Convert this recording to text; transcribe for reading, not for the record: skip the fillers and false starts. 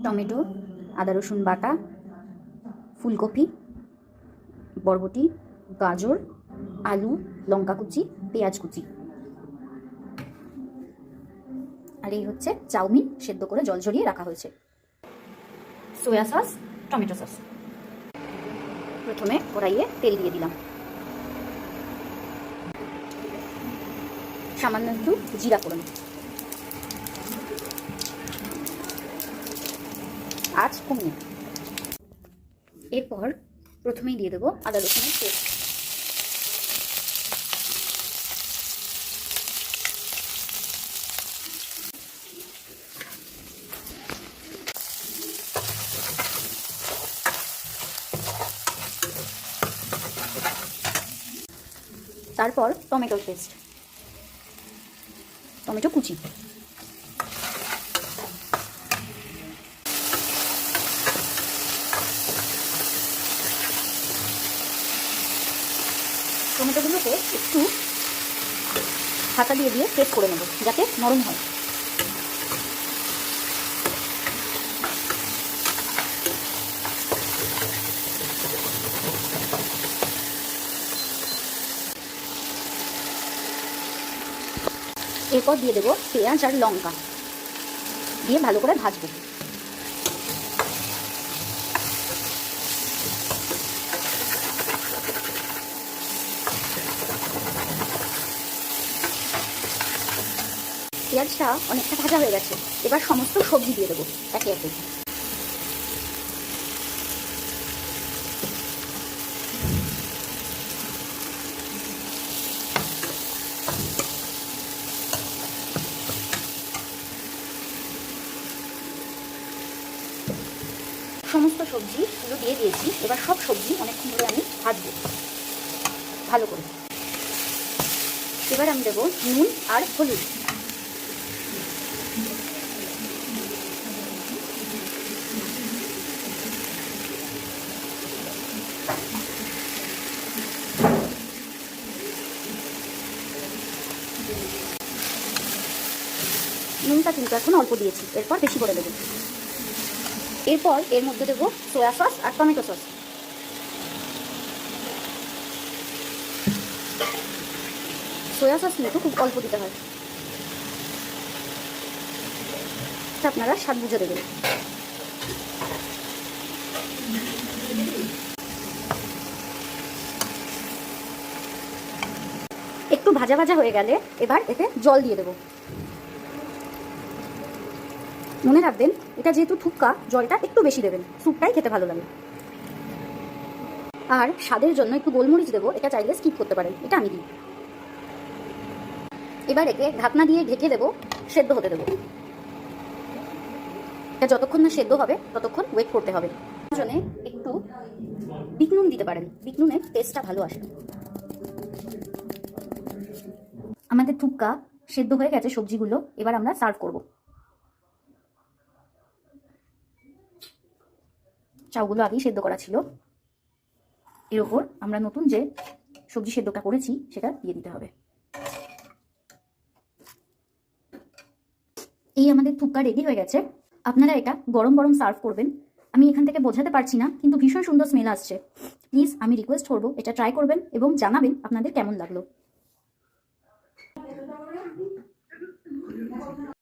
Tomato, আদা রসুন বাটা, ফুলকপি, বরবটি, গাজর, আলু, লঙ্কা কুচি, পেঁয়াজ কুচি। আর এই হচ্ছে চাউমিন, সেদ্ধ করে জল ঝরিয়ে রাখা হয়েছে। সোয়া সস, টমেটো সস। প্রথমে কড়াইয়ে তেল দিয়ে দিলাম, সামান্য একটু জিরা ফোড়ন, আঁচ কমিয়ে। এরপর প্রথমেই দিয়ে দেবো আদা রসুনের পেস্ট। তারপর টমেটোর পেস্ট, টমেটো কুচি। টমেটোগুলোকে একটু হাতা দিয়ে প্রেস করে নেব যাতে নরম হয়। এরপর দিয়ে দেবো পেঁয়াজ আর লঙ্কা, দিয়ে ভালো করে ভাজবো। পেঁয়াজটা অনেকটা ভাজা হয়ে গেছে, এবার সমস্ত সবজি দিয়ে দেবো একে একে। সমস্ত সবজিগুলো দিয়ে দিয়েছি, এবার সব সবজি অনেকক্ষণ ধরে আমি ভাজবো ভালো করে। এবার আমি দেবো নুন আর হলুদ। নুনটা কিন্তু এখন অল্প দিয়েছি, এরপর বেশি করে দেবো। এরপর এর মধ্যে দেবো সোয়া সস আর টমেটো সস। সোয়া সস কিন্তু খুব অল্প দিতে হয়, আপনারা স্বাদ বুঝে দেবেন। একটু ভাজা ভাজা হয়ে গেলে এবার এতে জল দিয়ে দেবো। মনে রাখবেন, এটা যেহেতু থুপকা, জলটা একটু বেশি দেবেন, স্যুপটাই খেতে ভালো লাগে। আর স্বাদের জন্য একটু গোলমরিচ দেবো, এটা চাইলে স্কিপ করতে পারেন, এটা আমি দিই। এবার একে ঢাকনা দিয়ে ঢেকে দেবো, সেদ্ধ হতে দেবো। এটা যতক্ষণ না সেদ্ধ হবে ততক্ষণ ওয়েট করতে হবে। জন্য একটু বিট নুন দিতে পারেন, বিট নুনের টেস্টটা ভালো আসে। আমাদের থুপকা সেদ্ধ হয়ে গেছে সবজিগুলো, এবার আমরা সার্ভ করব। চাউগুলো আগেই সেদ্ধ করা ছিল, এর ওপর আমরা নতুন যে সবজি সেদ্ধটা করেছি সেটা দিয়ে দিতে হবে। এই আমাদের থুপকা রেডি হয়ে গেছে। আপনারা এটা গরম গরম সার্ভ করবেন। আমি এখান থেকে বোঝাতে পারছি না, কিন্তু ভীষণ সুন্দর স্মেল আসছে। প্লিজ আমি রিকোয়েস্ট করবো এটা ট্রাই করবেন এবং জানাবেন আপনাদের কেমন লাগলো।